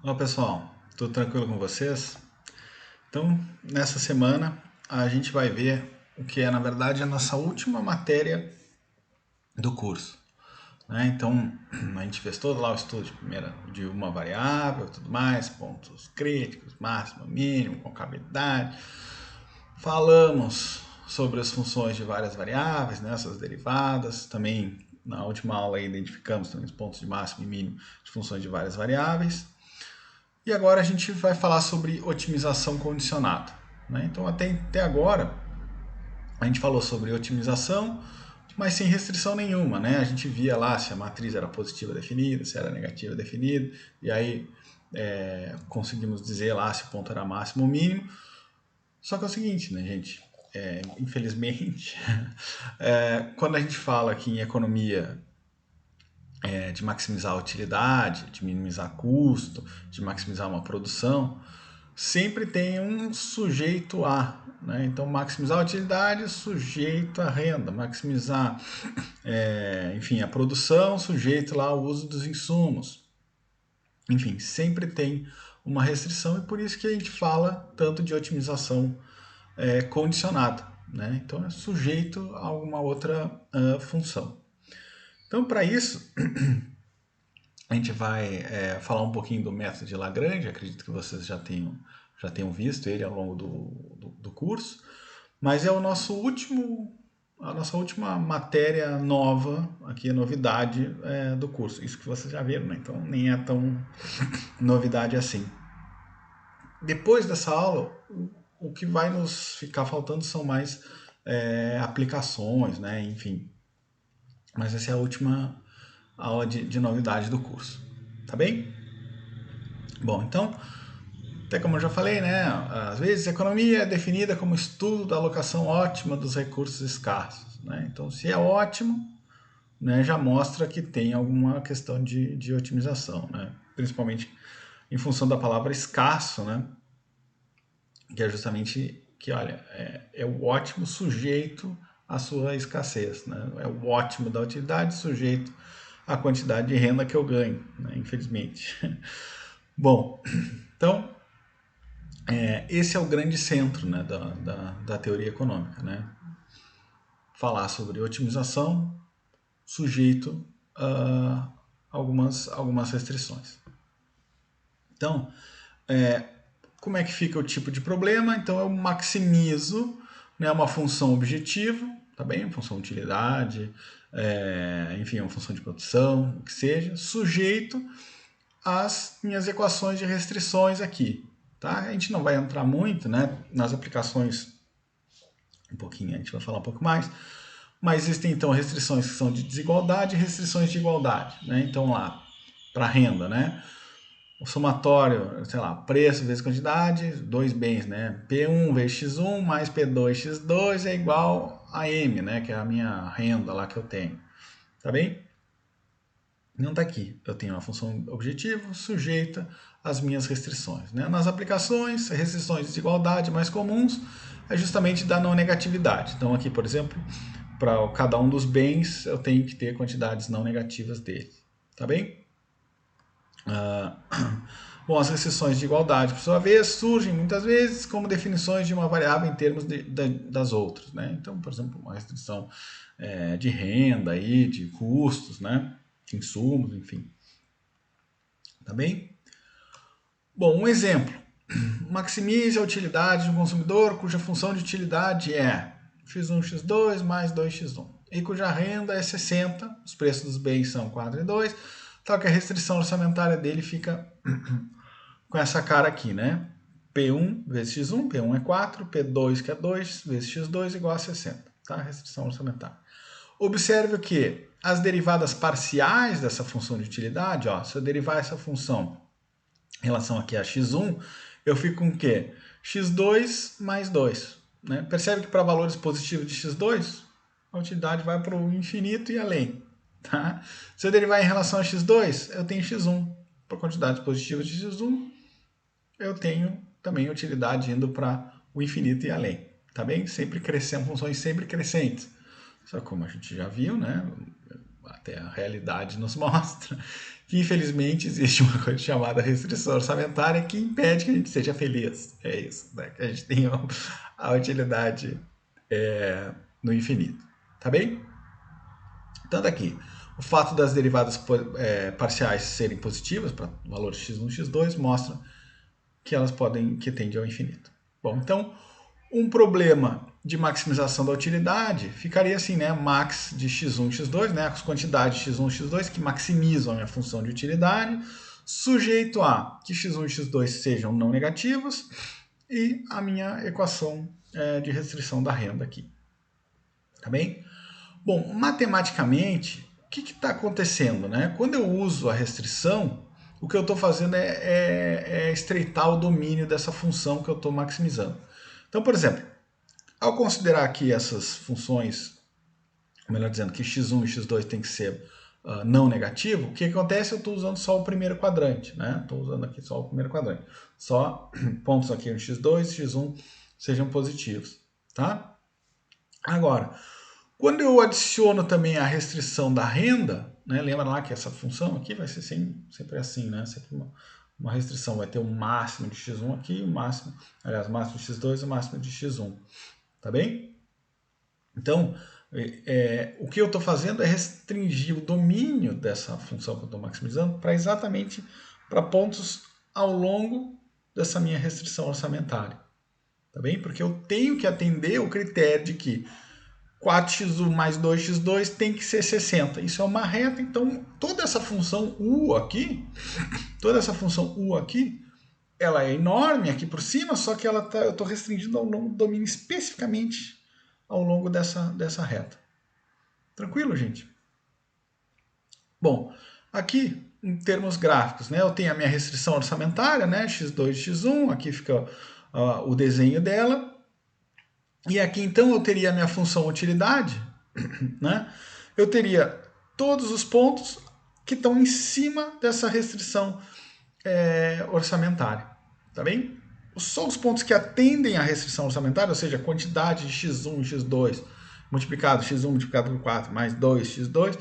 Olá pessoal, tudo tranquilo com vocês? Então, nessa semana a gente vai ver o que é, na verdade, a nossa última matéria do curso, né? Então, a gente fez todo lá o estudo de primeira de uma variável, tudo mais, pontos críticos, máximo, mínimo, concavidade. Falamos sobre as funções de várias variáveis, né, suas derivadas. Também na última aula identificamos também os pontos de máximo e mínimo de funções de várias variáveis. E agora a gente vai falar sobre otimização condicionada, né? Então, até agora, a gente falou sobre otimização, mas sem restrição nenhuma, né? A gente via lá se a matriz era positiva definida, se era negativa definida, e aí conseguimos dizer lá se o ponto era máximo ou mínimo. Só que é o seguinte, né, gente? Infelizmente, quando a gente fala aqui em economia de maximizar a utilidade, de minimizar custo, de maximizar uma produção, sempre tem um sujeito a, né? Então, maximizar a utilidade, sujeito à renda, maximizar, enfim, a produção, sujeito lá ao uso dos insumos. Enfim, sempre tem uma restrição e por isso que a gente fala tanto de otimização condicionada, né? Então, é sujeito a alguma outra função. Então, para isso, a gente vai falar um pouquinho do método de Lagrange, acredito que vocês já tenham visto ele ao longo do curso, mas é a nossa última matéria nova, aqui a novidade do curso. Isso que vocês já viram, né? Então nem é tão novidade assim. Depois dessa aula, o que vai nos ficar faltando são mais aplicações, né? Enfim. Mas essa é a última aula de novidade do curso. Tá bem? Bom, então, até como eu já falei, né? Às vezes a economia é definida como estudo da alocação ótima dos recursos escassos, né? Então, se é ótimo, né, já mostra que tem alguma questão de otimização, né? Principalmente em função da palavra escasso, né? Que é justamente que, olha, é o ótimo sujeito à sua escassez, né? É o ótimo da utilidade sujeito à quantidade de renda que eu ganho, né? Infelizmente. Bom, então esse é o grande centro, né, da teoria econômica, né? Falar sobre otimização sujeito a algumas restrições. Então, como é que fica o tipo de problema? Então, eu maximizo, né, uma função objetivo, tá bem? Uma função de utilidade, enfim, uma função de produção, o que seja, sujeito às minhas equações de restrições aqui. Tá? A gente não vai entrar muito, né, nas aplicações, um pouquinho, a gente vai falar um pouco mais, mas existem então restrições que são de desigualdade e restrições de igualdade. Né? Então lá, para renda, né? O somatório, sei lá, preço vezes quantidade, dois bens, né? P1 vezes X1 mais P2 X2 é igual a M, né? Que é a minha renda lá que eu tenho. Tá bem? Não está aqui. Eu tenho uma função objetivo sujeita às minhas restrições. Né? Nas aplicações, restrições de desigualdade mais comuns é justamente da não negatividade. Então aqui, por exemplo, para cada um dos bens eu tenho que ter quantidades não negativas dele. Tá bem? Bom, as restrições de igualdade, por sua vez, surgem muitas vezes como definições de uma variável em termos das outras. Né? Então, por exemplo, uma restrição de renda, aí, de custos, né? De insumos, enfim. Tá bem? Bom, um exemplo. Maximize a utilidade de um consumidor cuja função de utilidade é x1, x2 mais 2x1 e cuja renda é 60, os preços dos bens são 4 e 2, tal que a restrição orçamentária dele fica com essa cara aqui, né? P1 vezes x1, P1 é 4, P2 que é 2 vezes x2 igual a 60, tá? Restrição orçamentária. Observe o que? As derivadas parciais dessa função de utilidade, ó, se eu derivar essa função em relação aqui a x1, eu fico com o quê? x2 mais 2. Né? Percebe que para valores positivos de x2, a utilidade vai para o infinito e além. Tá? Se eu derivar em relação a x2, eu tenho x1. Para quantidades positivas de x1, eu tenho também utilidade indo para o infinito e além. Tá bem? Sempre crescendo, funções sempre crescentes. Só que como a gente já viu, né? Até a realidade nos mostra que infelizmente existe uma coisa chamada restrição orçamentária que impede que a gente seja feliz. É isso, né? Que a gente tenha a utilidade no infinito. Tá bem? Tanto aqui, o fato das derivadas parciais serem positivas para valores x1 e x2 mostra que elas que tendem ao infinito. Bom, então, um problema de maximização da utilidade ficaria assim, né? Max de x1 e x2, né? As quantidades x1 e x2 que maximizam a minha função de utilidade, sujeito a que x1 e x2 sejam não negativos e a minha equação de restrição da renda aqui. Tá bem? Bom, matematicamente, o que está acontecendo, né? Quando eu uso a restrição, o que eu estou fazendo é estreitar o domínio dessa função que eu estou maximizando. Então, por exemplo, ao considerar aqui essas funções, melhor dizendo, que x1 e x2 tem que ser não negativo, o que acontece? Eu estou usando só o primeiro quadrante, né? Estou usando aqui só o primeiro quadrante. Só pontos aqui no x2 e x1 sejam positivos, tá? Agora, quando eu adiciono também a restrição da renda, né? Lembra lá que essa função aqui vai ser sempre assim, né? Sempre uma restrição, vai ter um máximo de x1 aqui, o máximo de x2 e o máximo de x1. Tá bem? Então, o que eu estou fazendo é restringir o domínio dessa função que eu estou maximizando para exatamente para pontos ao longo dessa minha restrição orçamentária. Tá bem? Porque eu tenho que atender o critério de que 4x1 mais 2x2 tem que ser 60. Isso é uma reta, então toda essa função u aqui, ela é enorme aqui por cima, só que eu estou restringindo ao longo do domínio especificamente ao longo dessa reta. Tranquilo, gente? Bom, aqui em termos gráficos, né, eu tenho a minha restrição orçamentária, né, x2 e x1, aqui fica o desenho dela. E aqui então eu teria a minha função utilidade, né? Eu teria todos os pontos que estão em cima dessa restrição orçamentária, tá bem? Só os pontos que atendem à restrição orçamentária, ou seja, a quantidade de x1 e x2 multiplicado, x1 multiplicado por 4 mais 2x2,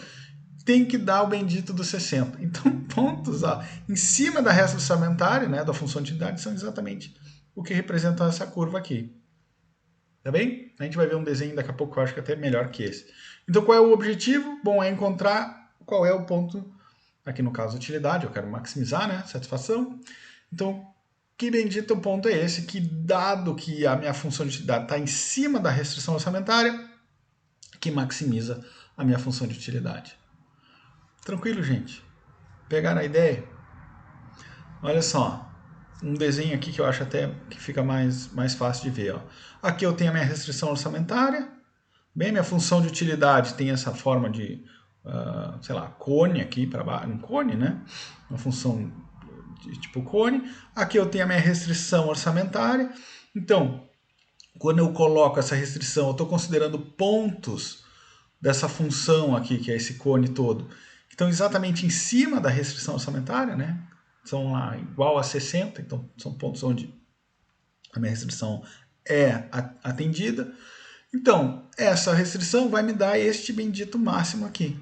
tem que dar o bendito dos 60. Então, pontos em cima da restrição orçamentária, né, da função de utilidade, são exatamente o que representa essa curva aqui. Tá bem? A gente vai ver um desenho daqui a pouco que eu acho que é até melhor que esse. Então, qual é o objetivo? Bom, é encontrar qual é o ponto, aqui no caso, utilidade, eu quero maximizar, né, satisfação. Então, que bendito ponto é esse que, dado que a minha função de utilidade está em cima da restrição orçamentária, que maximiza a minha função de utilidade. Tranquilo, gente? Pegaram a ideia? Olha só, um desenho aqui que eu acho até que fica mais fácil de ver. Ó. Aqui eu tenho a minha restrição orçamentária. Bem, minha função de utilidade tem essa forma de, sei lá, cone aqui para baixo. Um cone, né? Uma função de tipo cone. Aqui eu tenho a minha restrição orçamentária. Então, quando eu coloco essa restrição, eu estou considerando pontos dessa função aqui, que é esse cone todo, que estão exatamente em cima da restrição orçamentária, né? São lá igual a 60, então são pontos onde a minha restrição é atendida. Então, essa restrição vai me dar este bendito máximo aqui,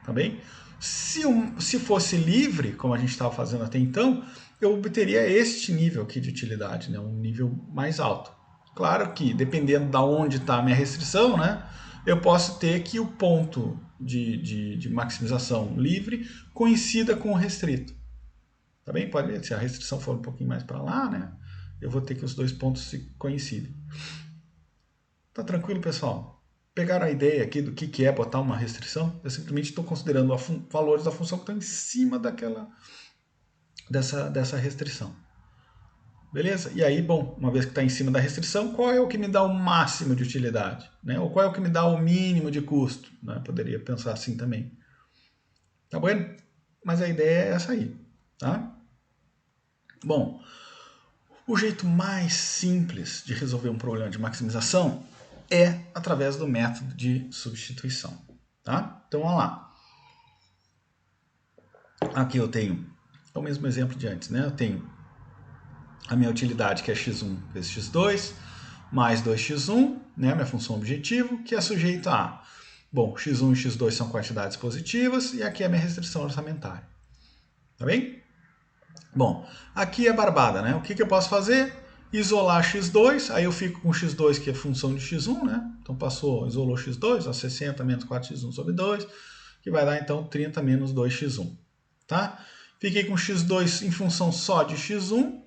tá bem? Se fosse livre, como a gente estava fazendo até então, eu obteria este nível aqui de utilidade, né? Um nível mais alto. Claro que, dependendo de onde está a minha restrição, né? Eu posso ter que o ponto de maximização livre coincida com o restrito. Tá bem? Pode ver, se a restrição for um pouquinho mais para lá, né? Eu vou ter que os dois pontos se coincidem. Tá tranquilo, pessoal? Pegaram a ideia aqui do que é botar uma restrição? Eu simplesmente estou considerando valores da função que estão em cima dessa restrição. Beleza? E aí, bom, uma vez que está em cima da restrição, qual é o que me dá o máximo de utilidade? Né? Ou qual é o que me dá o mínimo de custo? Né? Poderia pensar assim também. Tá bom? Mas a ideia é essa aí. Tá? Bom, o jeito mais simples de resolver um problema de maximização é através do método de substituição. Tá? Então, vamos lá. Aqui eu tenho o mesmo exemplo de antes. Né? Eu tenho a minha utilidade, que é x1 vezes x2, mais 2x1, né, minha função objetivo, que é sujeita a, bom, x1 e x2 são quantidades positivas, e aqui é a minha restrição orçamentária. Tá bem? Bom, aqui é barbada, né? O que eu posso fazer? Isolar x2, aí eu fico com x2 que é função de x1, né? Então isolou x2, ó, 60 menos 4x1 sobre 2, que vai dar então 30 menos 2x1, tá? Fiquei com x2 em função só de x1,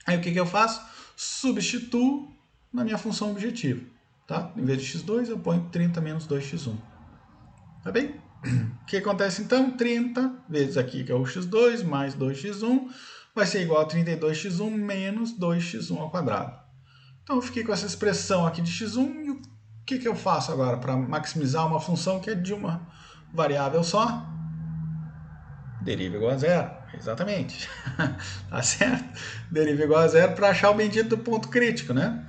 aí o que eu faço? Substituo na minha função objetivo, tá? Em vez de x2 eu ponho 30 menos 2x1, tá bem? O que acontece então? 30 vezes aqui, que é o x2, mais 2x1, vai ser igual a 32x1 menos 2x1 ao quadrado. Então eu fiquei com essa expressão aqui de x1, e o que eu faço agora para maximizar uma função que é de uma variável só? Deriva igual a zero, exatamente. Tá certo? Deriva igual a zero para achar o bendito do ponto crítico, né?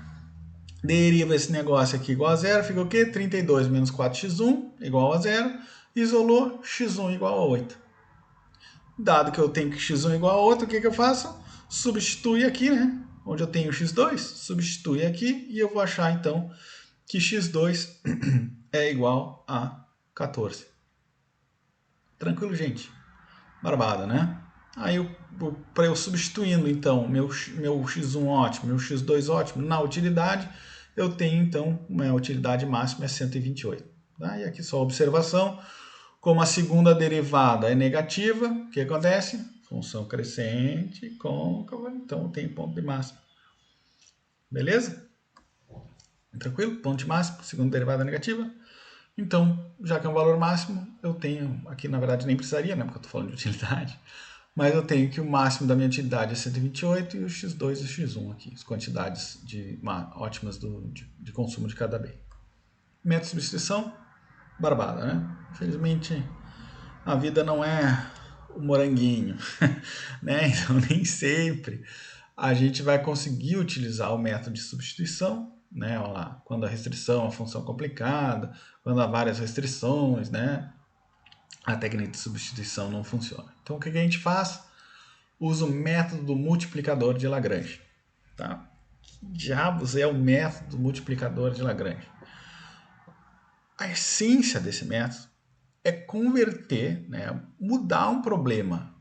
Deriva esse negócio aqui igual a zero, fica o quê? 32 menos 4x1 igual a zero. Isolou, x1 igual a 8. Dado que eu tenho que x1 igual a 8, o que eu faço? Substitui aqui, né? Onde eu tenho x2, substitui aqui e eu vou achar então que x2 é igual a 14. Tranquilo, gente? Barbada, né? Aí, para eu substituindo então meu x1 ótimo, meu x2 ótimo na utilidade, eu tenho então uma utilidade máxima é 128. Tá? E aqui só a observação. Como a segunda derivada é negativa, o que acontece? Função crescente, côncava, então tem ponto de máximo. Beleza? Tranquilo? Ponto de máximo, segunda derivada negativa. Então, já que é um valor máximo, eu tenho, aqui na verdade nem precisaria, né, porque eu estou falando de utilidade, mas eu tenho que o máximo da minha utilidade é 128 e o x2 e o x1 aqui, as quantidades ótimas de consumo de cada bem. Método de substituição, barbada, né? Infelizmente, a vida não é o moranguinho, né? Então nem sempre a gente vai conseguir utilizar o método de substituição, né? Olha lá, quando a restrição é uma função complicada, quando há várias restrições, né? A técnica de substituição não funciona. Então o que a gente faz? Usa o método do multiplicador de Lagrange. Tá? Que diabos é o método do multiplicador de Lagrange? A essência desse método é converter, né, mudar um problema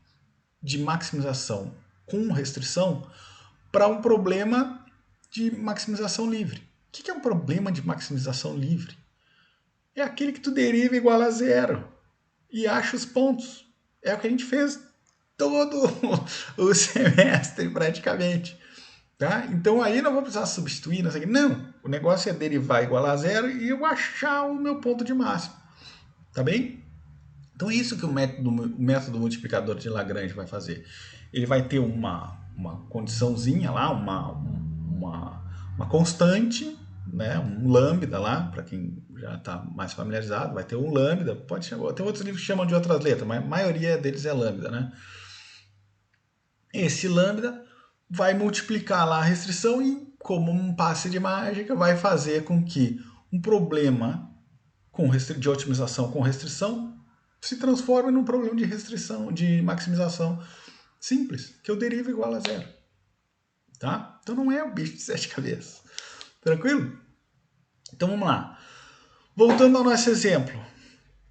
de maximização com restrição para um problema de maximização livre. O que é um problema de maximização livre? É aquele que tu deriva igual a zero e acha os pontos. É o que a gente fez todo o semestre praticamente. Tá? Então aí não vou precisar substituir, não. O negócio é derivar igual a zero e eu achar o meu ponto de máximo. Tá bem? Então é isso que o método multiplicador de Lagrange vai fazer. Ele vai ter uma condiçãozinha lá, uma constante, né, um lambda lá, para quem já está mais familiarizado, vai ter um lambda, pode chamar, tem outros livros que chamam de outras letras, mas a maioria deles é lambda, né? Esse lambda vai multiplicar lá a restrição e, como um passe de mágica, vai fazer com que um problema de otimização com restrição se transforme num problema de restrição, de maximização simples, que eu derivo igual a zero. Tá? Então não é o bicho de 7 cabeças. Tranquilo? Então vamos lá. Voltando ao nosso exemplo.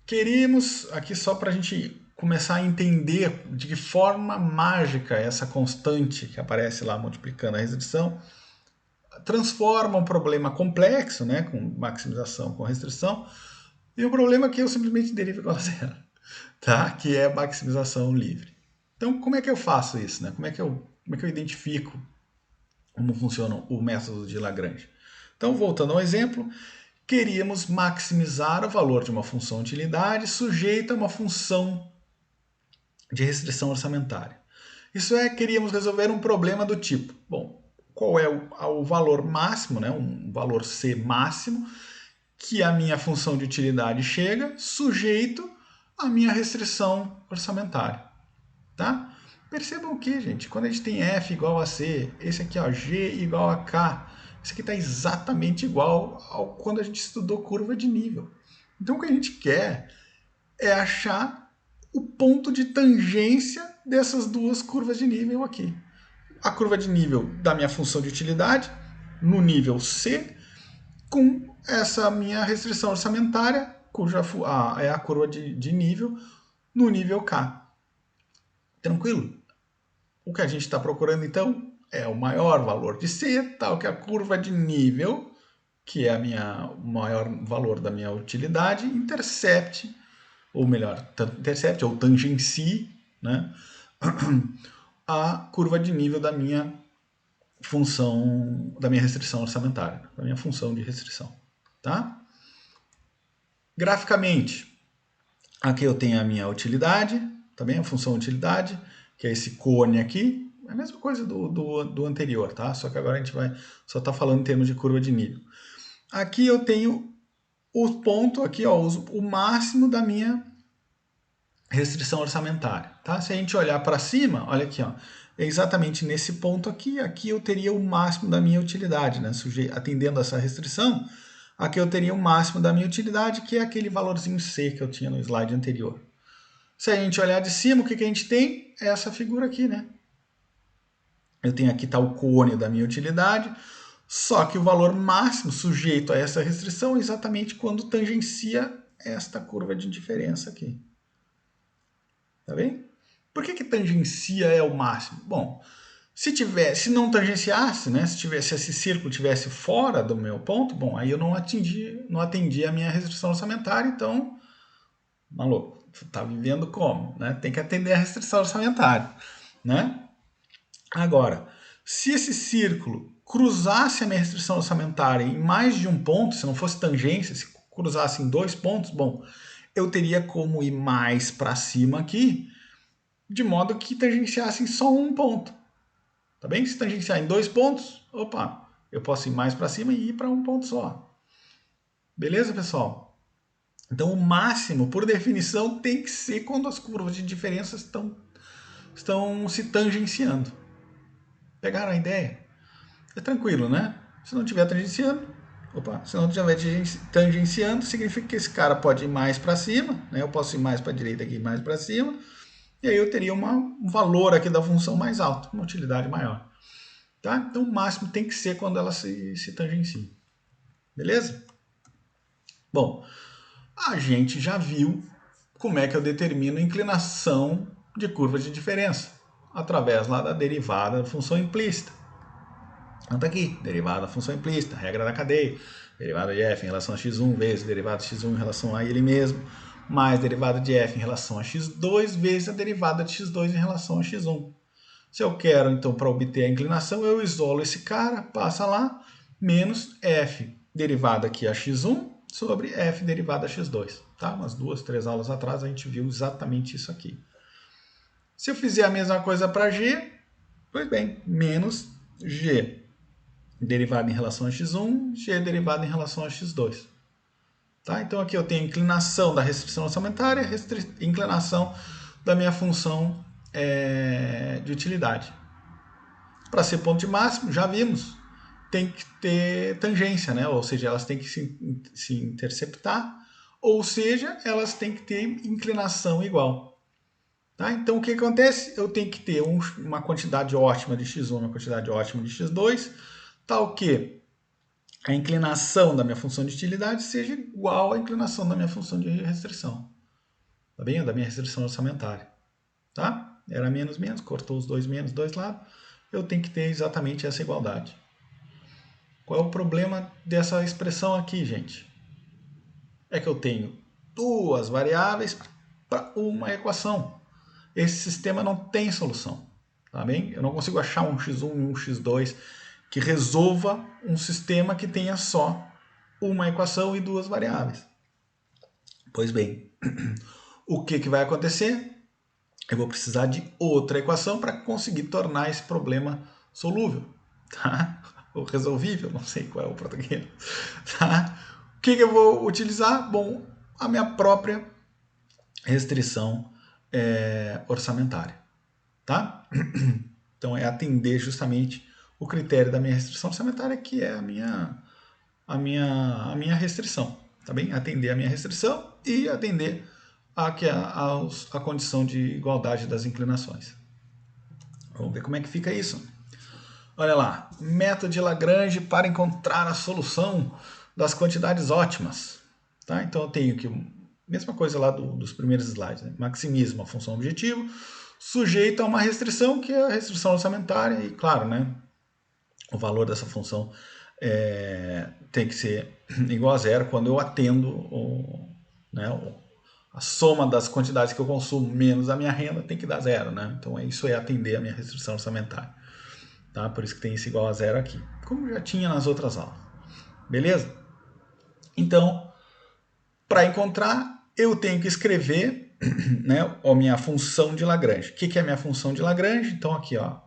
Queríamos, aqui só para a gente começar a entender de que forma mágica essa constante que aparece lá multiplicando a restrição transforma um problema complexo, né, com maximização com restrição, e um problema que eu simplesmente derivo igual a zero, tá? Que é a maximização livre. Então, como é que eu faço isso, né? Como é que eu identifico como funciona o método de Lagrange? Então, voltando ao exemplo, queríamos maximizar o valor de uma função de utilidade sujeita a uma função de restrição orçamentária. Isso é, queríamos resolver um problema do tipo, bom, qual é o valor máximo, né, um valor C máximo, que a minha função de utilidade chega, sujeito à minha restrição orçamentária. Tá? Percebam que, gente, quando a gente tem F igual a C, esse aqui, ó, G igual a K, isso aqui está exatamente igual ao quando a gente estudou curva de nível. Então, o que a gente quer é achar o ponto de tangência dessas duas curvas de nível aqui. A curva de nível da minha função de utilidade, no nível C, com essa minha restrição orçamentária, cuja é a curva de nível no nível K. Tranquilo? O que a gente está procurando, então, é o maior valor de C, tal que a curva de nível, que é o maior valor da minha utilidade, intercepte, ou melhor, intercepte ou tangencie, né, a curva de nível da minha função, da minha restrição orçamentária, da minha função de restrição. Tá? Graficamente, aqui eu tenho a minha utilidade, também a função utilidade, que é esse cone aqui, é a mesma coisa do anterior, tá? Só que agora a gente vai só tá falando em termos de curva de nível. Aqui eu tenho o ponto aqui, ó, o máximo da minha restrição orçamentária, tá? Se a gente olhar para cima, olha aqui, ó, é exatamente nesse ponto aqui eu teria o máximo da minha utilidade, né? Atendendo essa restrição, aqui eu teria o máximo da minha utilidade, que é aquele valorzinho C que eu tinha no slide anterior. Se a gente olhar de cima, o que a gente tem? É essa figura aqui, né? Eu tenho aqui tá o cone da minha utilidade, só que o valor máximo sujeito a essa restrição é exatamente quando tangencia esta curva de diferença aqui. Tá bem? Por que tangencia é o máximo? Bom, se não tangenciasse, né, se esse círculo tivesse fora do meu ponto, bom, aí eu não atendi a minha restrição orçamentária, então, maluco, tá vivendo como? Né? Tem que atender a restrição orçamentária, né? Agora, se esse círculo cruzasse a minha restrição orçamentária em mais de um ponto, se não fosse tangência, se cruzasse em 2 pontos, bom, eu teria como ir mais para cima aqui, de modo que tangenciasse em só um ponto. Tá bem? Se tangenciar em 2 pontos, opa, eu posso ir mais para cima e ir para um ponto só. Beleza, pessoal? Então, o máximo, por definição, tem que ser quando as curvas de diferença estão se tangenciando. Pegaram a ideia? É tranquilo, né? Se não estiver tangenciando, significa que esse cara pode ir mais para cima, né? Eu posso ir mais para a direita aqui, mais para cima, e aí eu teria um valor aqui da função mais alto, uma utilidade maior. Tá? Então o máximo tem que ser quando ela se tangencia. Beleza? Bom, a gente já viu como é que eu determino a inclinação de curva de diferença, através lá da derivada da função implícita. Então tá aqui, derivada da função implícita, regra da cadeia, derivada de f em relação a x1 vezes derivada de x1 em relação a ele mesmo, mais derivada de f em relação a x2 vezes a derivada de x2 em relação a x1. Se eu quero, então, para obter a inclinação, eu isolo esse cara, passa lá, menos f derivada aqui a x1 sobre f derivada a x2. Tá? Umas 2, 3 aulas atrás a gente viu exatamente isso aqui. Se eu fizer a mesma coisa para g, pois bem, menos g derivada em relação a x1, g derivada em relação a x2. Tá? Então aqui eu tenho a inclinação da restrição orçamentária, inclinação da minha função de utilidade. Para ser ponto de máximo, já vimos, tem que ter tangência, né? Ou seja, elas têm que se interceptar, ou seja, elas têm que ter inclinação igual. Tá? Então o que acontece? Eu tenho que ter uma quantidade ótima de x1, uma quantidade ótima de x2, tal que a inclinação da minha função de utilidade seja igual à inclinação da minha função de restrição. Tá bem? Da minha restrição orçamentária. Tá? Era menos, menos, cortou os dois menos, dois lados. Eu tenho que ter exatamente essa igualdade. Qual é o problema dessa expressão aqui, gente? É que eu tenho duas variáveis para uma equação. Esse sistema não tem solução. Tá bem? Eu não consigo achar um x1 e um x2 que resolva um sistema que tenha só uma equação e duas variáveis. Pois bem, o que vai acontecer? Eu vou precisar de outra equação para conseguir tornar esse problema solúvel, tá? Ou resolvível, não sei qual é o português. Tá? O que eu vou utilizar? Bom, a minha própria restrição orçamentária. Tá? Então é atender justamente o critério da minha restrição orçamentária, que é a minha restrição. Tá bem? Atender a minha restrição e atender a condição de igualdade das inclinações. Vamos ver como é que fica isso. Olha lá, método de Lagrange para encontrar a solução das quantidades ótimas. Tá? Então eu tenho aqui, mesma coisa lá dos primeiros slides, né? Maximizo uma função objetivo, sujeito a uma restrição, que é a restrição orçamentária, e claro, né, o valor dessa função tem que ser igual a zero quando eu atendo a soma das quantidades que eu consumo menos a minha renda tem que dar zero, né? Então isso é atender a minha restrição orçamentária. Tá? Por isso que tem esse igual a zero aqui, como já tinha nas outras aulas. Beleza? Então, para encontrar, eu tenho que escrever né, a minha função de Lagrange. O que é a minha função de Lagrange? Então aqui, ó,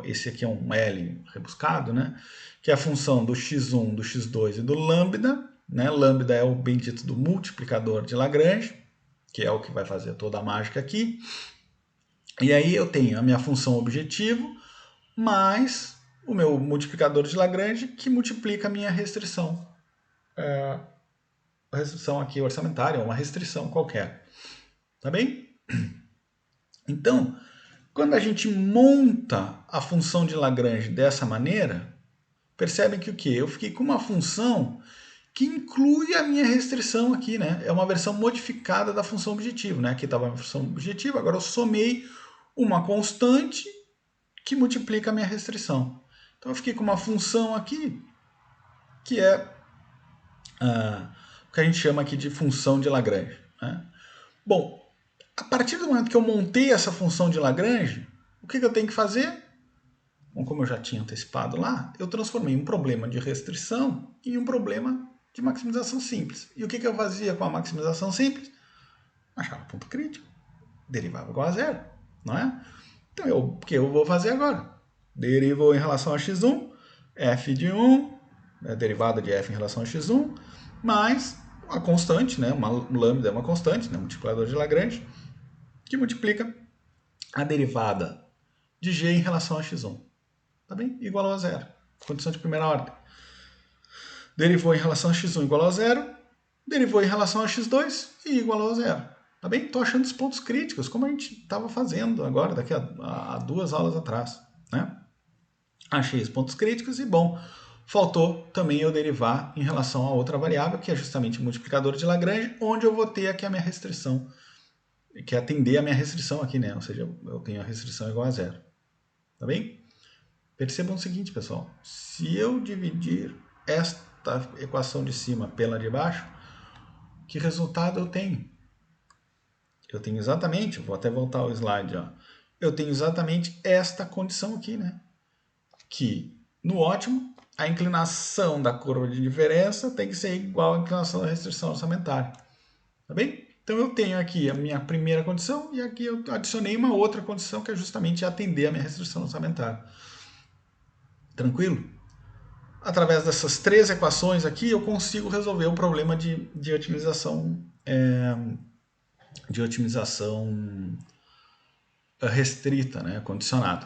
esse aqui é um L rebuscado, né? Que é a função do x1, do x2 e do lambda. Né? Lambda é o bendito do multiplicador de Lagrange, que é o que vai fazer toda a mágica aqui. E aí eu tenho a minha função objetivo mais o meu multiplicador de Lagrange, que multiplica a minha restrição. A restrição aqui orçamentária, uma restrição qualquer. Tá bem? Então, quando a gente monta a função de Lagrange dessa maneira, percebem que o quê? Eu fiquei com uma função que inclui a minha restrição aqui, né? É uma versão modificada da função objetivo, né? Aqui estava a função objetiva, agora eu somei uma constante que multiplica a minha restrição. Então eu fiquei com uma função aqui que é o que a gente chama aqui de função de Lagrange. Né? Bom, a partir do momento que eu montei essa função de Lagrange, o que eu tenho que fazer? Bom, como eu já tinha antecipado lá, eu transformei um problema de restrição em um problema de maximização simples. E o que eu fazia com a maximização simples? Achava o ponto crítico, derivava igual a zero, não é? Então, o que eu vou fazer agora? Derivou em relação a x1, f de 1, a derivada de f em relação a x1, mais a constante, né? Uma lambda é uma constante, né? Multiplicador de Lagrange, que multiplica a derivada de g em relação a x1. Tá bem? Igual a zero. Condição de primeira ordem. Derivou em relação a x1 igual a zero, derivou em relação a x2 e igual a zero. Tá bem? Estou achando os pontos críticos, como a gente estava fazendo agora, daqui a 2 aulas atrás. Né? Achei os pontos críticos e, bom, faltou também eu derivar em relação a outra variável, que é justamente o multiplicador de Lagrange, onde eu vou ter aqui a minha restrição, que é atender a minha restrição aqui, né? Ou seja, eu tenho a restrição igual a zero. Tá bem? Percebam o seguinte, pessoal. Se eu dividir esta equação de cima pela de baixo, que resultado eu tenho? Eu tenho exatamente, vou até voltar ao slide, ó. Eu tenho exatamente esta condição aqui, né? Que, no ótimo, a inclinação da curva de diferença tem que ser igual à inclinação da restrição orçamentária. Tá bem? Então eu tenho aqui a minha primeira condição e aqui eu adicionei uma outra condição que é justamente atender a minha restrição orçamentária. Tranquilo? Através dessas 3 equações aqui eu consigo resolver o problema de otimização restrita, né, condicionado.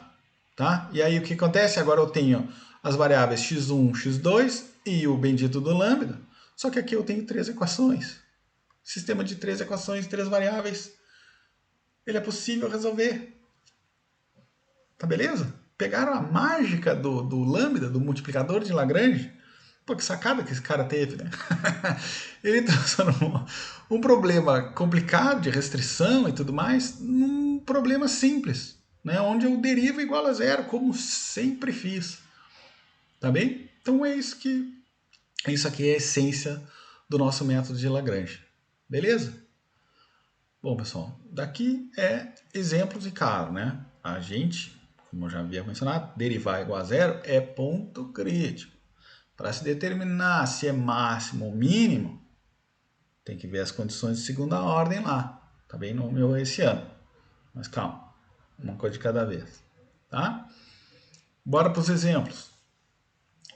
Tá? E aí o que acontece? Agora eu tenho as variáveis x1, x2 e o bendito do lambda, só que aqui eu tenho 3 equações. Sistema de 3 equações, 3 variáveis, ele é possível resolver. Tá beleza? Pegaram a mágica do lambda, do multiplicador de Lagrange. Pô, que sacada que esse cara teve, né? Ele transformou um problema complicado de restrição e tudo mais num problema simples, né? Onde eu derivo igual a zero, como sempre fiz. Tá bem? Então isso aqui é a essência do nosso método de Lagrange. Beleza? Bom, pessoal, daqui é exemplos e claro, né? A gente, como eu já havia mencionado, derivar igual a zero é ponto crítico. Para se determinar se é máximo ou mínimo, tem que ver as condições de segunda ordem lá. Tá bem no meu esse ano. Mas calma, uma coisa de cada vez. Tá? Bora para os exemplos.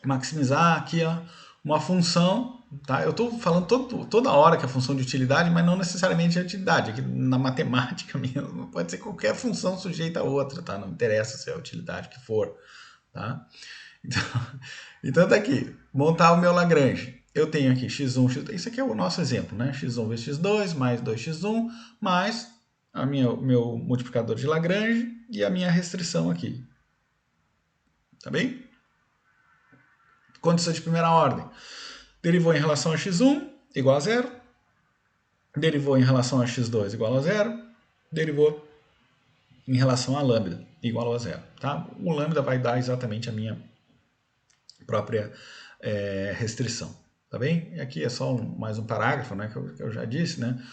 Maximizar aqui ó, uma função. Tá? Eu estou falando toda hora que é função de utilidade, mas não necessariamente é utilidade. Aqui na matemática mesmo, pode ser qualquer função sujeita a outra. Tá? Não interessa se é a utilidade que for. Tá? Então tá aqui, montar o meu Lagrange. Eu tenho aqui x1, x2, isso aqui é o nosso exemplo, né? x1 vezes x2 mais 2x1 mais o meu multiplicador de Lagrange e a minha restrição aqui. Tá bem? Condição de primeira ordem. Derivou em relação a x1 igual a zero. Derivou em relação a x2 igual a zero. Derivou em relação a lambda, igual a zero. Tá? O lambda vai dar exatamente a minha própria restrição. Tá bem? E aqui é só mais um parágrafo, né, que eu já disse, né?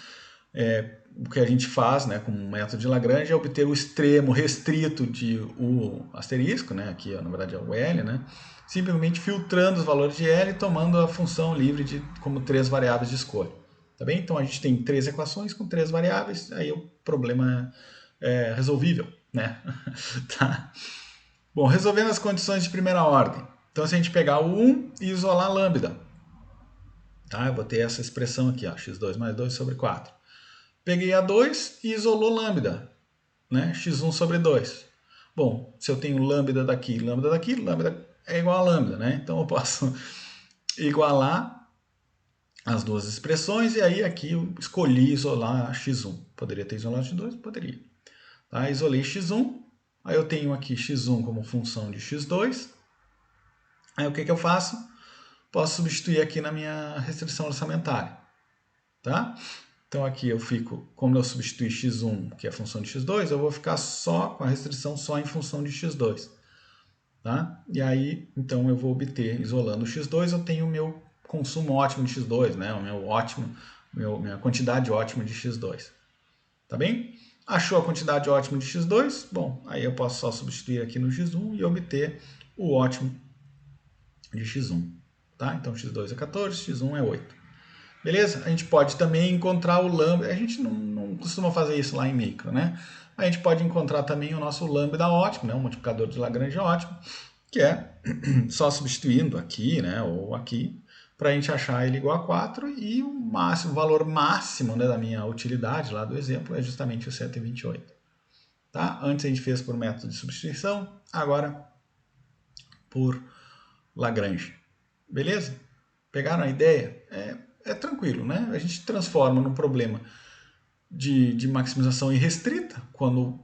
O que a gente faz, né, com o método de Lagrange é obter o extremo restrito de U asterisco, né, aqui na verdade é o L, né, simplesmente filtrando os valores de L e tomando a função livre como 3 variáveis de escolha. Tá bem? Então a gente tem 3 equações com 3 variáveis, aí o problema é resolvível, né? Tá? Bom, resolvendo as condições de primeira ordem. Então se a gente pegar o 1 e isolar lambda, tá? Eu vou ter essa expressão aqui, ó, x2 mais 2 sobre 4. Peguei a 2 e isolou lambda, né? x1 sobre 2. Bom, se eu tenho lambda daqui, lambda é igual a lambda, né? Então eu posso igualar as duas expressões e aí aqui eu escolhi isolar x1. Poderia ter isolado x2? Poderia. Tá? Isolei x1, aí eu tenho aqui x1 como função de x2. Aí o que eu faço? Posso substituir aqui na minha restrição orçamentária. Tá? Então aqui eu fico, como eu substituí x1, que é a função de x2, eu vou ficar só com a restrição só em função de x2. Tá? E aí, então eu vou obter, isolando o x2, eu tenho o meu consumo ótimo de x2, né? O meu ótimo, minha quantidade ótima de x2. Tá bem? Achou a quantidade ótima de x2? Bom, aí eu posso só substituir aqui no x1 e obter o ótimo de x1. Tá? Então x2 é 14, x1 é 8. Beleza? A gente pode também encontrar o lambda, a gente não costuma fazer isso lá em micro, né? A gente pode encontrar também o nosso lambda ótimo, né? O multiplicador de Lagrange ótimo, que é só substituindo aqui, né? Ou aqui, para a gente achar ele igual a 4 e o valor máximo, né, da minha utilidade lá do exemplo é justamente o 128. Tá? Antes a gente fez por método de substituição, agora por Lagrange. Beleza? Pegaram a ideia? É tranquilo, né? A gente transforma num problema de maximização irrestrita, quando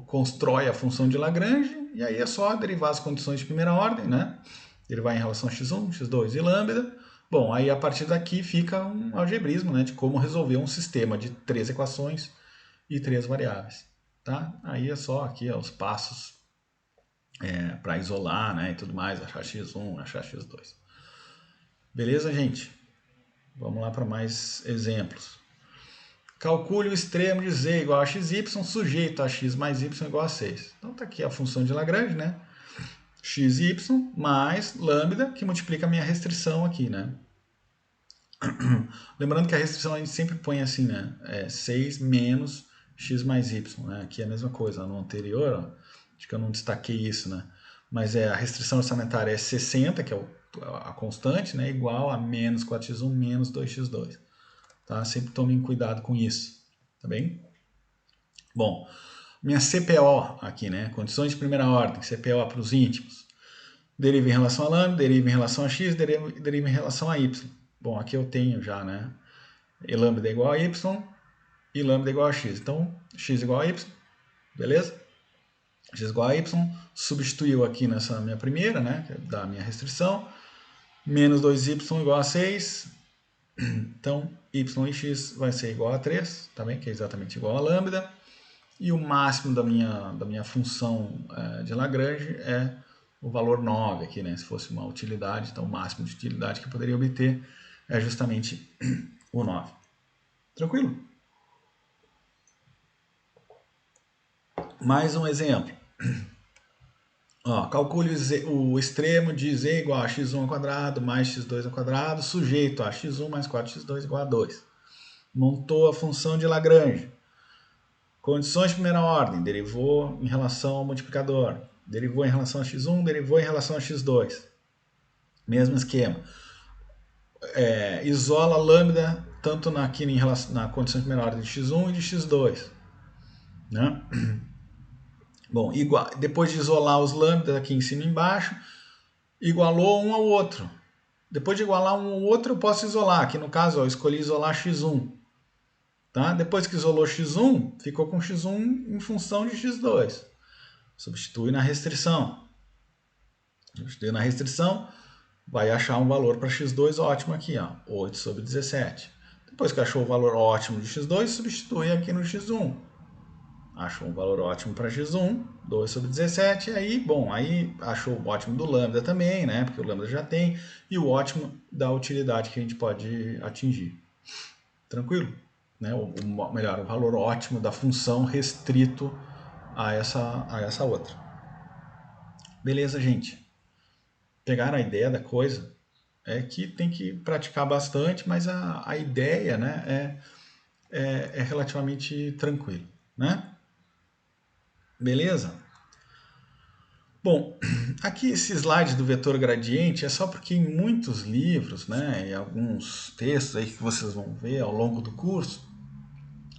constrói a função de Lagrange, e aí é só derivar as condições de primeira ordem, né? Derivar em relação a x1, x2 e lambda. Bom, aí a partir daqui fica um algebrismo, né, de como resolver um sistema de 3 equações e 3 variáveis. Tá? Aí é só aqui os passos para isolar, né, e tudo mais, achar x1, achar x2. Beleza, gente? Vamos lá para mais exemplos. Calcule o extremo de z igual a xy sujeito a x mais y igual a 6. Então está aqui a função de Lagrange, né? xy mais lambda, que multiplica a minha restrição aqui, né? Lembrando que a restrição a gente sempre põe assim, né? 6 menos x mais y, né? Aqui é a mesma coisa. No anterior, ó, acho que eu não destaquei isso, né? Mas a restrição orçamentária é 60, que é a constante, né? Igual a menos 4x1 menos 2x2. Tá? Sempre tomem cuidado com isso, tá bem? Bom, minha CPO aqui, né? Condições de primeira ordem, CPO para os íntimos. Deriva em relação a lambda, deriva em relação a x, deriva em relação a y. Bom, aqui eu tenho já, né? E lambda é igual a y e lambda é igual a x. Então, x igual a y, beleza? X igual a y, substituiu aqui nessa minha primeira, né? Da minha restrição. Menos 2y igual a 6. Então, y e x vai ser igual a 3, tá bem? Que é exatamente igual a lambda. E o máximo da minha função de Lagrange é o valor 9 aqui, né? Se fosse uma utilidade, então o máximo de utilidade que eu poderia obter é justamente o 9. Tranquilo? Mais um exemplo. Ó, calcule o extremo de z igual a x1 ao quadrado mais x2 ao quadrado, sujeito a x1 mais 4x2 igual a 2. Montou a função de Lagrange. Condições de primeira ordem, derivou em relação ao multiplicador. Derivou em relação a x1, derivou em relação a x2. Mesmo esquema. Isola lambda tanto aqui na condição de primeira ordem de x1 e de x2. Né? Bom, depois de isolar os lambdas aqui em cima e embaixo, igualou um ao outro. Depois de igualar um ao outro, eu posso isolar. Aqui no caso, eu escolhi isolar x1. Tá? Depois que isolou x1, ficou com x1 em função de x2. Substitui na restrição. Substitui na restrição, vai achar um valor para x2 ótimo aqui, ó, 8 sobre 17. Depois que achou o valor ótimo de x2, substitui aqui no x1. achou um valor ótimo para x1, 2 sobre 17, e aí, bom, aí achou o ótimo do lambda também, né, porque o lambda já tem, e o ótimo da utilidade que a gente pode atingir. Tranquilo? Né? Melhor, o valor ótimo da função restrito a essa outra. Beleza, gente? Pegaram a ideia da coisa? É que tem que praticar bastante, mas a ideia, né, é relativamente tranquilo, né? Beleza? Bom, aqui esse slide do vetor gradiente é só porque em muitos livros, né, e alguns textos aí que vocês vão ver ao longo do curso,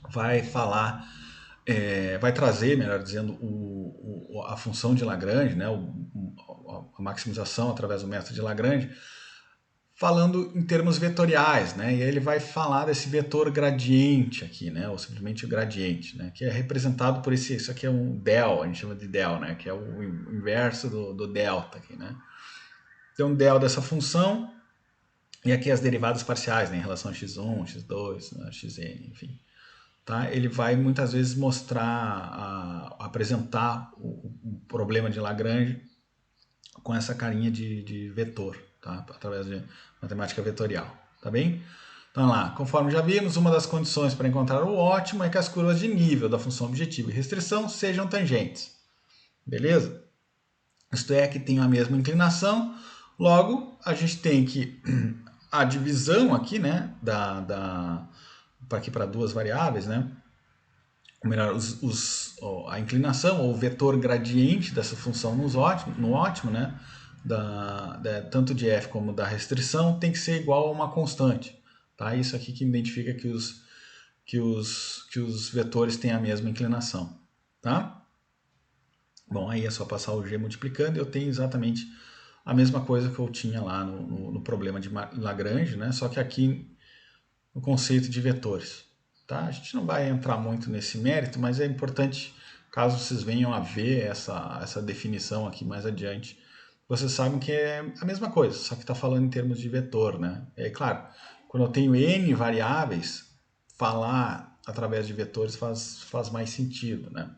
vai falar, vai trazer, melhor dizendo, a função de Lagrange, né, a maximização através do método de Lagrange, falando em termos vetoriais, né? E aí ele vai falar desse vetor gradiente aqui, né? Ou simplesmente o gradiente, né? Que é representado por isso aqui é um del, a gente chama de del, né? Que é o inverso do delta aqui, né? Então, del dessa função e aqui as derivadas parciais, né? Em relação a x1, x2, né? Xn, enfim. Tá? Ele vai muitas vezes mostrar, apresentar o problema de Lagrange com essa carinha de vetor, tá? Através de matemática vetorial, tá bem? Então lá, conforme já vimos, uma das condições para encontrar o ótimo é que as curvas de nível da função objetiva e restrição sejam tangentes, beleza? Isto é, que tenham a mesma inclinação, logo a gente tem que a divisão aqui, né, para duas variáveis, né, ou melhor, a inclinação ou o vetor gradiente dessa função no ótimo, né, tanto de f como da restrição, tem que ser igual a uma constante. Tá? Isso aqui que identifica que os vetores têm a mesma inclinação. Tá? Bom, aí é só passar o g multiplicando e eu tenho exatamente a mesma coisa que eu tinha lá no problema de Lagrange, né? Só que aqui no conceito de vetores. Tá? A gente não vai entrar muito nesse mérito, mas é importante, caso vocês venham a ver essa definição aqui mais adiante, vocês sabem que é a mesma coisa, só que está falando em termos de vetor. Né? É claro, quando eu tenho n variáveis, falar através de vetores faz mais sentido. Né?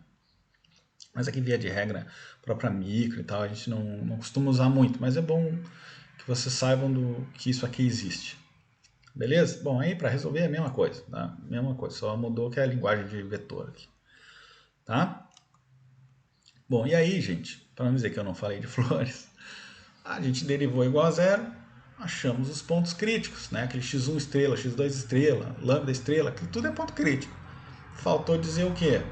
Mas aqui, via de regra, própria micro e tal, a gente não costuma usar muito, mas é bom que vocês saibam que isso aqui existe. Beleza? Bom, aí para resolver é a mesma coisa, tá? Mesma coisa, só mudou que é a linguagem de vetor aqui, tá? Bom, e aí, gente, para não dizer que eu não falei de flores, a gente derivou igual a zero, achamos os pontos críticos, né? Aquele x1 estrela, x2 estrela, lambda estrela, aquilo tudo é ponto crítico. Faltou dizer o quê?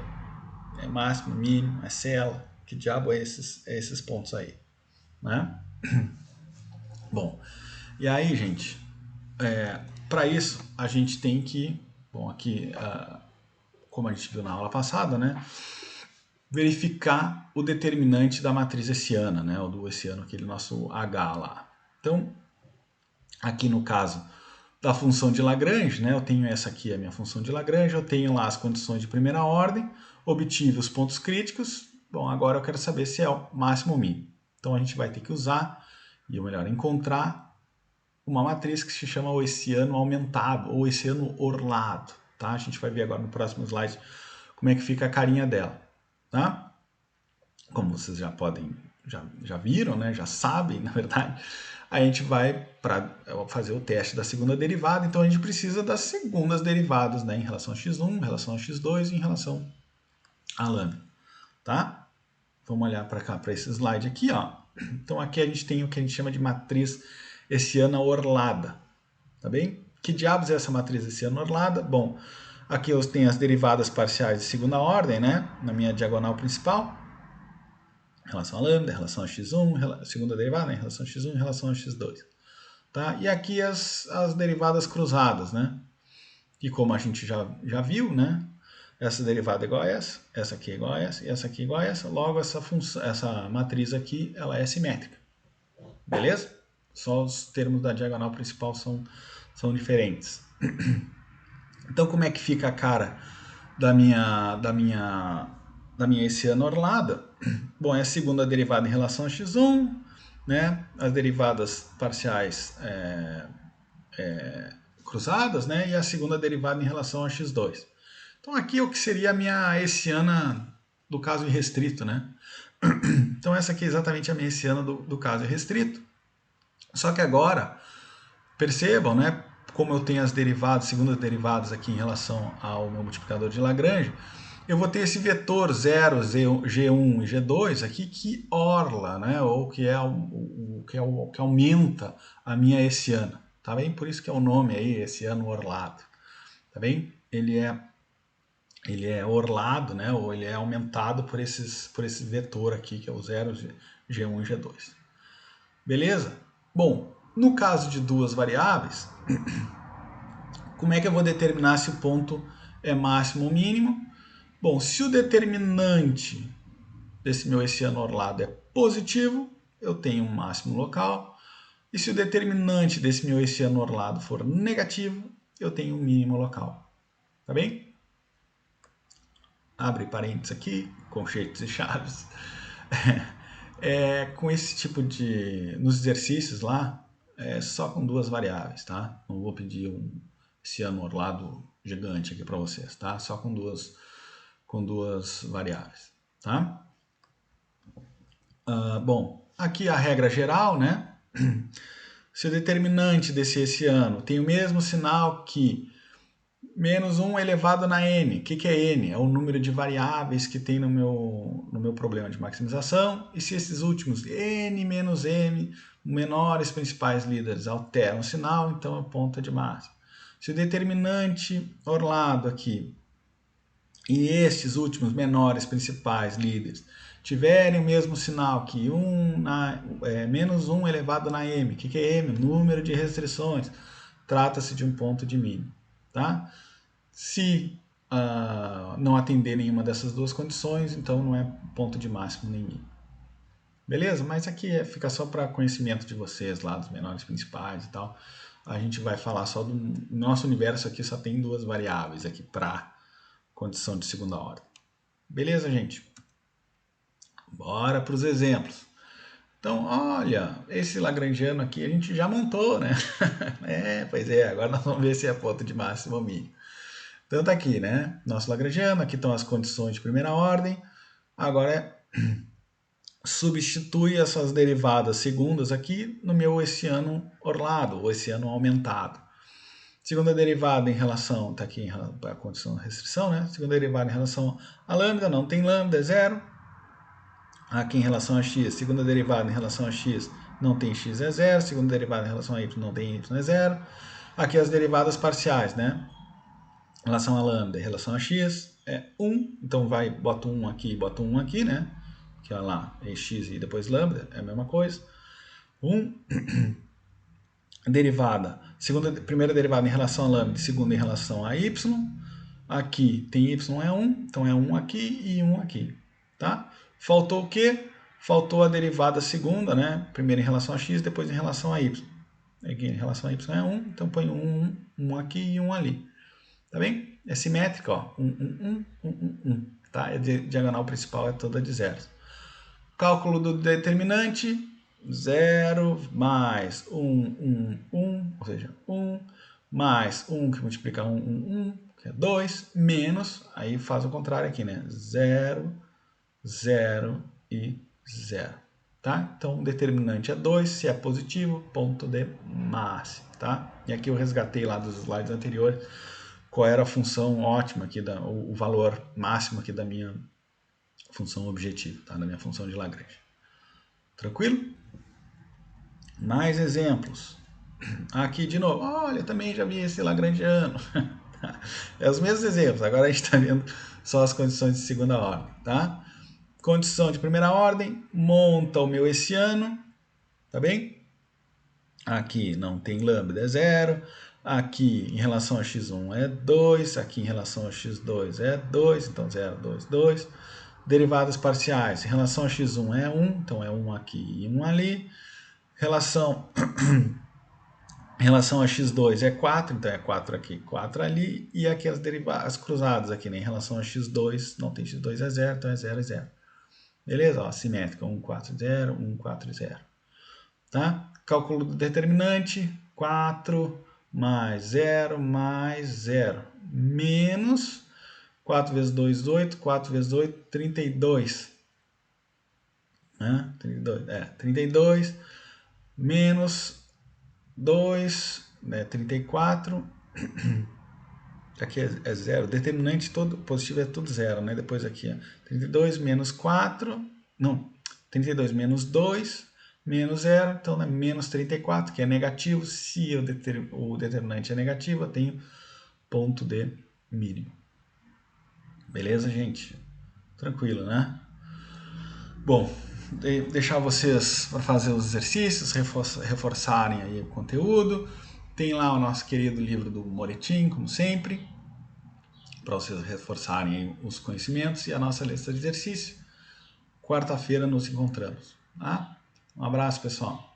É máximo, mínimo, é cela, que diabo é esses pontos aí, né? Bom, e aí, gente, para isso a gente tem que, bom, aqui, como a gente viu na aula passada, né, verificar o determinante da matriz hessiana, né, ou do hessiano, aquele nosso H lá. Então, aqui no caso da função de Lagrange, né, eu tenho essa aqui, a minha função de Lagrange, eu tenho lá as condições de primeira ordem, obtive os pontos críticos, bom, agora eu quero saber se é o máximo ou mínimo. Então a gente vai ter que usar, ou melhor, encontrar uma matriz que se chama o hessiano aumentado, ou hessiano orlado, tá? A gente vai ver agora no próximo slide como é que fica a carinha dela, tá? Como vocês já podem, já viram, né? Já sabem, na verdade, a gente vai para fazer o teste da segunda derivada, então a gente precisa das segundas derivadas, né? Em relação a x1, em relação a x2 e em relação a lambda, tá? Vamos olhar para cá, para esse slide aqui, ó. Então aqui a gente tem o que a gente chama de matriz hessiana orlada, tá bem? Que diabos é essa matriz hessiana orlada? Bom, aqui eu tenho as derivadas parciais de segunda ordem, né? Na minha diagonal principal, em relação a lambda, em relação a x1, segunda derivada, em relação a x1, em relação a x2. Tá? E aqui as derivadas cruzadas, né? E como a gente já viu, né? Essa derivada é igual a essa aqui é igual a essa, e essa aqui é igual a essa, logo essa matriz aqui ela é simétrica. Beleza? Só os termos da diagonal principal são diferentes. Então, como é que fica a cara da minha hessiana orlada? Bom, é a segunda derivada em relação a x1, né? As derivadas parciais cruzadas, né? E a segunda derivada em relação a x2. Então, aqui é o que seria a minha hessiana do caso irrestrito, né? Então essa aqui é exatamente a minha hessiana do caso irrestrito. Só que agora, percebam, né? Como eu tenho as derivadas, segundas derivadas aqui em relação ao meu multiplicador de Lagrange, eu vou ter esse vetor 0, G1 e G2 aqui que orla, né? Ou que é que aumenta a minha hessiana. Tá bem? Por isso que é o nome aí, hessiano orlado. Tá bem? Ele é orlado, né? Ou ele é aumentado por esse vetor aqui, que é o 0, G1 e G2. Beleza? Bom, no caso de duas variáveis, como é que eu vou determinar se o ponto é máximo ou mínimo? Bom, se o determinante desse meu hessiano orlado é positivo, eu tenho um máximo local. E se o determinante desse meu hessiano orlado for negativo, eu tenho um mínimo local. Tá bem? Abre parênteses aqui, conchetes e chaves. Com esse tipo de... Nos exercícios lá, só com duas variáveis, tá? Não vou pedir um hessiano orlado gigante aqui para vocês, tá? Só com duas variáveis, tá? Bom, aqui a regra geral, né? Se o determinante desse hessiano tem o mesmo sinal que menos 1 elevado na n. O que é n? É o número de variáveis que tem no meu problema de maximização. E se esses últimos, n menos m, menores principais líderes, alteram o sinal, então é ponta de máxima. Se o determinante orlado aqui e estes últimos menores principais líderes tiverem o mesmo sinal que menos 1 elevado na m. O que é m? Número de restrições. Trata-se de um ponto de mínimo. Tá? Se não atender nenhuma dessas duas condições, então não é ponto de máximo nem mínimo. Beleza? Mas aqui fica só para conhecimento de vocês lá, dos menores principais e tal. A gente vai falar só do nosso universo aqui, só tem duas variáveis aqui para condição de segunda ordem. Beleza, gente? Bora para os exemplos. Então, olha, esse lagrangiano aqui a gente já montou, né? Pois é, agora nós vamos ver se é ponto de máximo ou mínimo. Então tá aqui, né? Nosso lagrangiano, aqui estão as condições de primeira ordem. Agora substitui essas derivadas segundas aqui no meu hessiano orlado, ou hessiano aumentado. Segunda derivada em relação, tá aqui a condição de restrição, né? Segunda derivada em relação a lambda, não tem lambda, é zero. Aqui em relação a x, segunda derivada em relação a x, não tem x, é zero. Segunda derivada em relação a y, não tem y, é zero. Aqui as derivadas parciais, né? Em relação a lambda, em relação a x, é 1. Então bota 1 aqui e bota 1 aqui, né? Que é lá, é x e depois lambda, é a mesma coisa. 1. Derivada, primeira derivada em relação a lambda, segunda em relação a y. Aqui tem y é 1, então é 1 aqui e 1 aqui, tá? Faltou o quê? Faltou a derivada segunda, né? Primeiro em relação a x, depois em relação a y. Aqui em relação a y é 1, então põe 1 aqui e 1 ali. Tá bem? É simétrica, ó. 1, 1, tá? A diagonal principal é toda de zeros. Cálculo do determinante, 0 mais 1, ou seja, 1 mais 1 que multiplica 1, que é 2, menos, aí faz o contrário aqui, né? 0, 0 e 0. Tá? Então, o determinante é 2, se é positivo, ponto de máximo. Tá? E aqui eu resgatei lá dos slides anteriores qual era a função ótima aqui, o valor máximo aqui da minha função objetivo, tá? Da minha função de Lagrange. Tranquilo? Mais exemplos. Aqui de novo, olha, eu também já vi esse lagrangiano. É os mesmos exemplos, agora a gente está vendo só as condições de segunda ordem, tá? Condição de primeira ordem, monta o meu hessiano, tá bem? Aqui não tem lambda, é 0. Aqui em relação a x1 é 2, aqui em relação a x2 é 2, então 0, 2, 2. Derivadas parciais, em relação a x1 é 1, então é 1 aqui e 1 ali. Em relação a x2 é 4, então é 4 aqui, 4 ali. E aqui as derivadas cruzadas aqui, né? Em relação a x2, não tem x2 é 0, então é 0 e 0. Beleza? Ó, simétrica, 1, 4, 0, 1, 4, 0. Tá? Cálculo do determinante, 4 mais 0 mais 0. Menos 4 vezes 2, 8. 4 vezes 8, 32. Né? 32 menos 2, né? 34. Aqui é zero. Determinante todo positivo é tudo zero, né? Depois aqui, ó, 32 menos 4. Não, 32 menos 2, menos 0. Então, né, menos 34, que é negativo. Se o determinante é negativo, eu tenho ponto de mínimo. Beleza, gente? Tranquilo, né? Bom, deixar vocês para fazer os exercícios, reforçarem aí o conteúdo. Tem lá o nosso querido livro do Moretin, como sempre, para vocês reforçarem os conhecimentos e a nossa lista de exercício. Quarta-feira nos encontramos. Tá? Um abraço, pessoal.